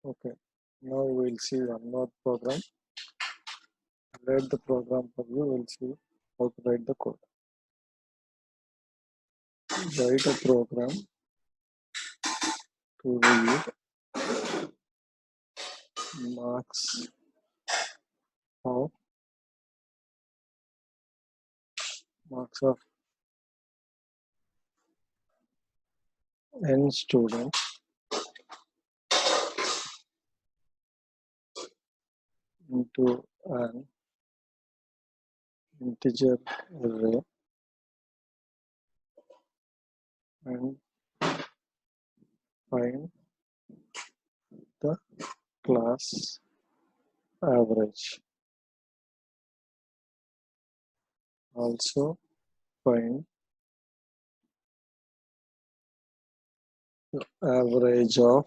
Okay, now we'll see one more program. Write the program for you. We'll see how to write the code. Write a program to read marks of n students into an integer array and find the class average. Also find the average of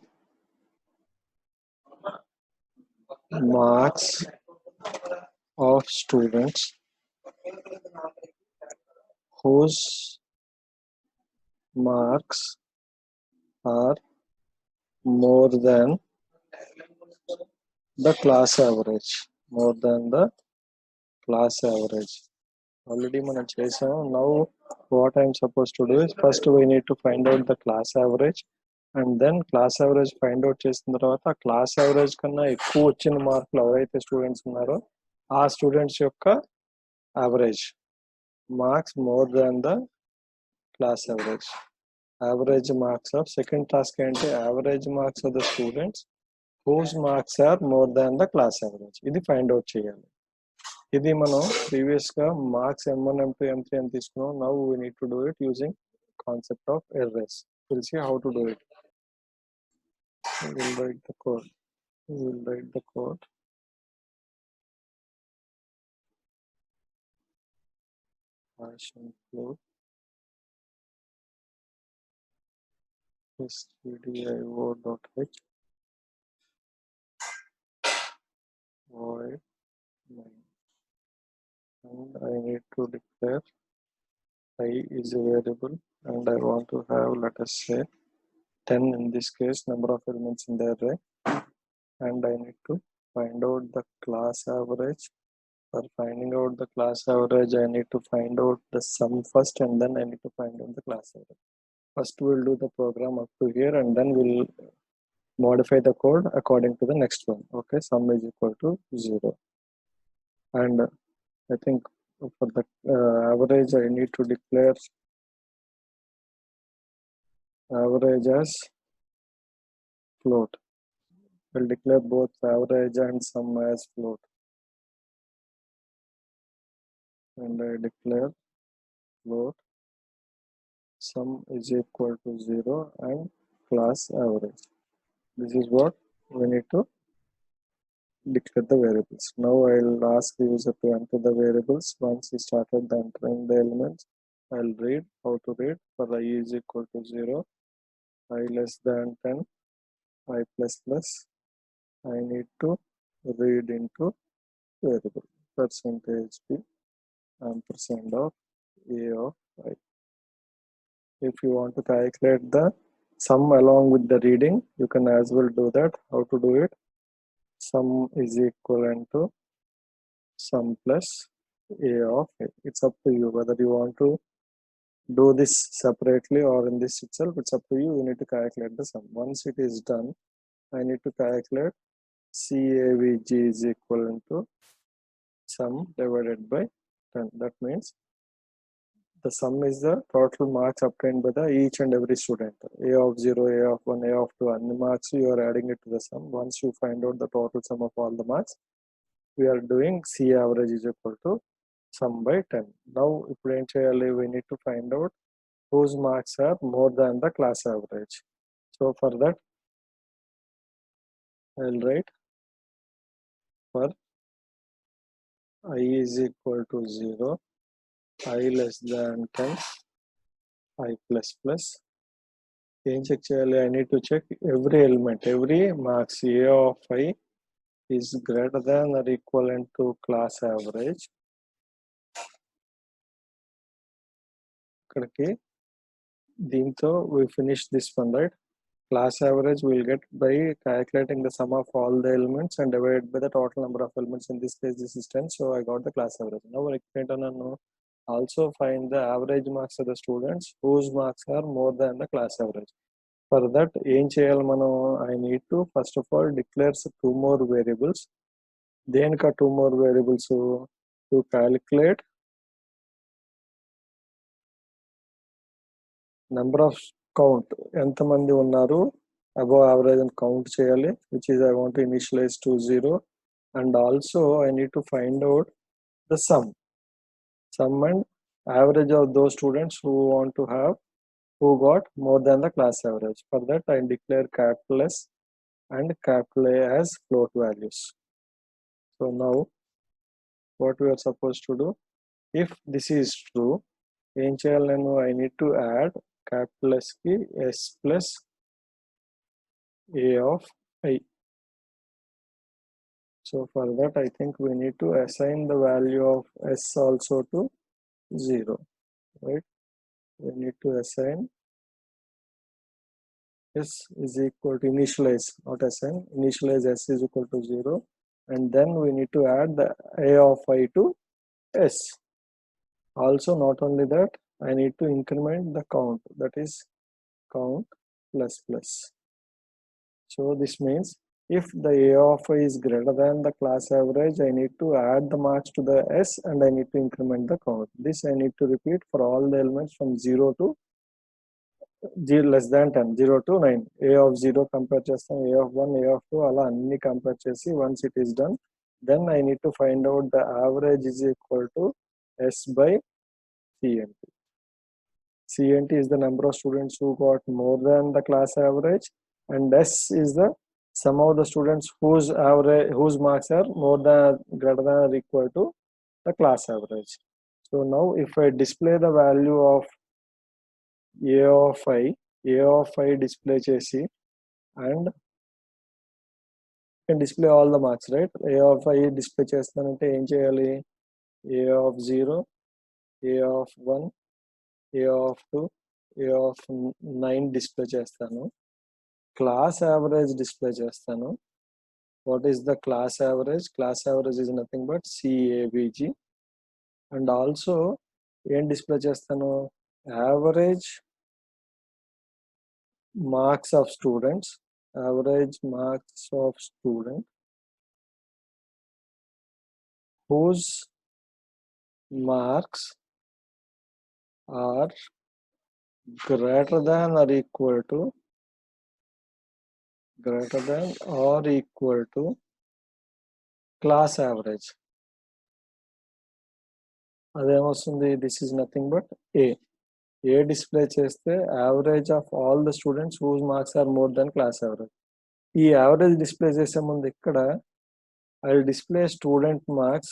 marks of students whose marks are more than the class average. More than the class average. Already మనం చేసాం. Now what I'm supposed to do is first we need to find out the class average and then class average find out చేసిన తర్వాత ఆ class average కన్నా ఎక్కువ వచ్చిన మార్కులు ఎవరైతే స్టూడెంట్స్ ఉన్నారో ఆ స్టూడెంట్స్ యొక్క average marks more than the class average. Average marks of second task ఏంటి average marks of the students whose marks are more than the class average. ఇది ఫైండ్ అవుట్ చేయాలి. ఇది మనం ప్రీవియస్ గా మార్క్స్ M1 M2 M3 అని తీసుకున్నాం. Now we need to do it using concept of arrays. Will see how to do it. We'll write the code. We'll write the code. Hash include stdio.h void main. And I need to declare I is a variable and I want to have, let us say, 10 in this case, number of elements in the array. And I need to find out the class average. For finding out the class average, I need to find out the sum first and then I need to find out the class average. First we'll do the program up to here and then we'll modify the code according to the next one. Okay, sum is equal to 0. And I think for the average, I need to declare average as float. We'll declare both average and sum as float. And I declare float sum is equal to 0 and class average. This is what we need to declare the variables. Now I'll ask the user to enter the variables. Once he started entering the elements, I'll read how to read. For I is equal to 0, I less than 10, I plus plus. I need to read into variable percentage b ampersand of a of I. If you want to calculate the sum along with the reading, you can as well do that. How to do it? Sum is equivalent to sum plus a of a. It's up to you whether you want to do this separately or in this itself. It's up to you. You need to calculate the sum. Once it is done, I need to calculate CAVG is equivalent to sum divided by 10. That means the sum is the total marks obtained by the each and every student. A of 0, A of 1, A of 2, and the marks you are adding it to the sum. Once you find out the total sum of all the marks, we are doing C average is equal to sum by 10. Now, if we need to find out whose marks are more than the class average. So for that, I'll write for I is equal to 0, I less than 10, I plus plus. I need to check every element, every marks A of I is greater than or equivalent to class average. ఇక్కడికి దీంతో we finish this one, right? class average we'll get by calculating the sum of all the elements and divide by the total number of elements. In this case this is 10, so I got the class average. Now I can also find the average marks of the students whose marks are more than the class average. For that ఏం చేయాలి మనం, I need to first of all declare two more variables. దేనికి two more variables? To calculate number of count, ఎంతమంది ఉన్నారు above average and count చేయాలి, which is I want to initialize to 0, and also I need to find out the sum and average of those students who want to have who got more than the class average. For that I declare capital S and capital A as float values. So now what we are supposed to do, if this is true, ఏం చేయాలి నేను, I need to add capital S ki S plus A of I. So for that I think we need to assign the value of S also to 0, right? We need to assign S is equal to initialize, not assign, initialize S is equal to 0, and then we need to add the A of I to S. Also not only that, I need to increment the count, that is count plus plus. So this means if the A of I is greater than the class average, I need to add the marks to the S and I need to increment the count. This I need to repeat for all the elements from 0 to 0 less than 10, 0 to 9. A of 0 compare chestam, A of 1, A of 2 ala anni compare chesi once it is done, then I need to find out the average is equal to S by CNT. CNT is the number of students who got more than the class average, and S is the sum of the students whose marks are more than, greater than or equal to the class average. So now if I display the value of A of I display chesi, and can display all the marks, right? A of I display చేస్తానంటే ఏం చేయాలి, A of 0, A of 1, A of 2, A of 9 display చేస్తాను, class average display చేస్తాను. What is the class average? Class average is nothing but CAVG. And also ఏం display చేస్తాను, average marks of students, average marks of student whose marks are greater than or equal to class average. అదేమొస్తుంది, this is nothing but A display చేస్తే average of all the students whose marks are more than class average. ఈ average display చేసే ముందు ఇక్కడ I will display student marks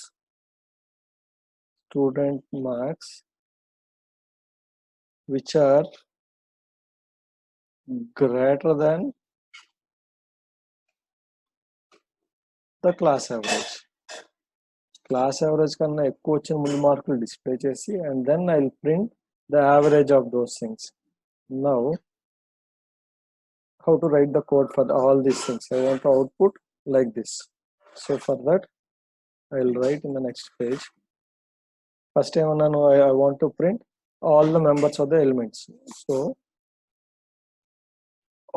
which are greater than the class average. Class average కన్నా ఎక్కువ వచ్చిన ముందు మార్కులు డిస్ప్లే చేసి, and then I will print the average of those things. Now how to write the code for all these things? I want to output like this. So for that I will write in the next page. First time I want to print all the members of the elements. So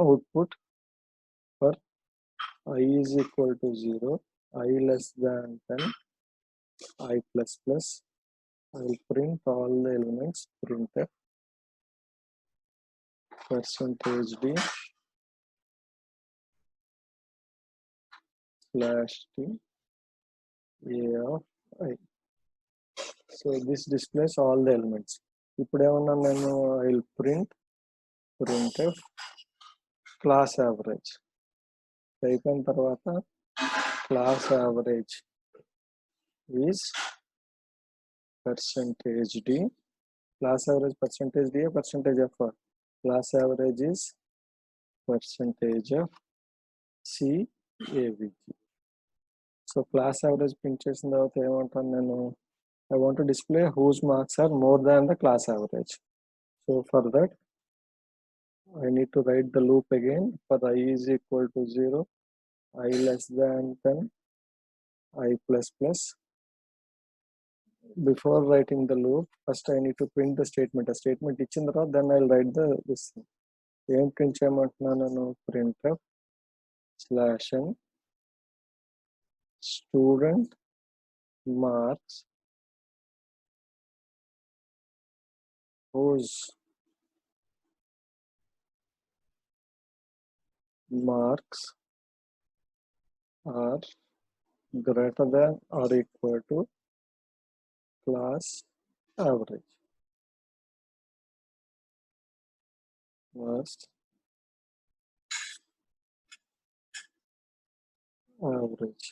output for I is equal to 0, I less than 10, I plus plus. I will print all the elements, printf percentage d slash t A of I. So this displays all the elements. ఇప్పుడు ఏమన్నా నేను I will printf class average. అయిపోయిన తర్వాత class average is percentage d. Class average percentage d or percentage of what? Class average is percentage of CAVG. So class average print చేసిన తర్వాత ఏమంటాను నేను, I want to display whose marks are more than the class average. So for that I need to write the loop again. For I is equal to 0, I less than 10, I plus plus. Before writing the loop, first I need to print the statement. A statement ఇచ్చిన తర్వాత then I'll write the this thing. ఏం print చేయమంటున్నాను నేను? printf slash n student marks whose marks are greater than or equal to class average. First average.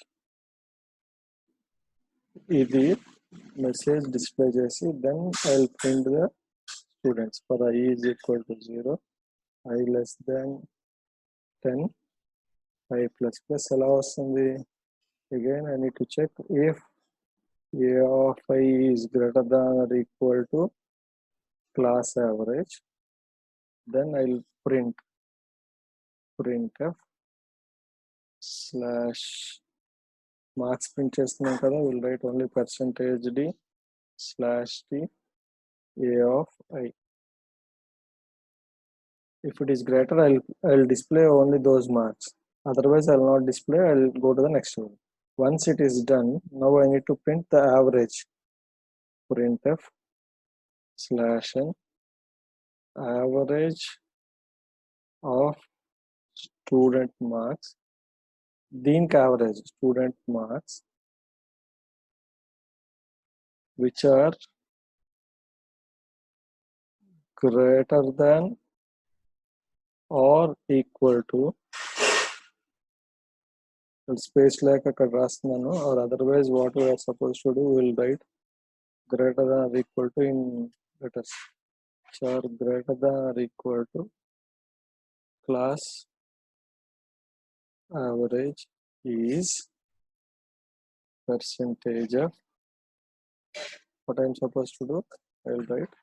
ఇది message display చేసి then I'll print the students. For I is equal to 0, I less than 10, I plus plus ఎలా వస్తుంది? Again I need to check if a of I is greater than or equal to class average, then I'll printf slash marks print చేస్తున్నాం కదా, will write only percentage d slash t a of I. If it is greater, I'll display only those marks. Otherwise, I'll not display. I'll go to the next one. Once it is done, now I need to print the average. Printf slash n average of student marks. దీనికి average student marks which are greater than or equal to space like అక్కడ రాస్తున్నాను, or otherwise what we are supposed to do, we'll write greater than or equal to in letters which are greater than or equal to class average is percentage of what I'm supposed to do. I'll write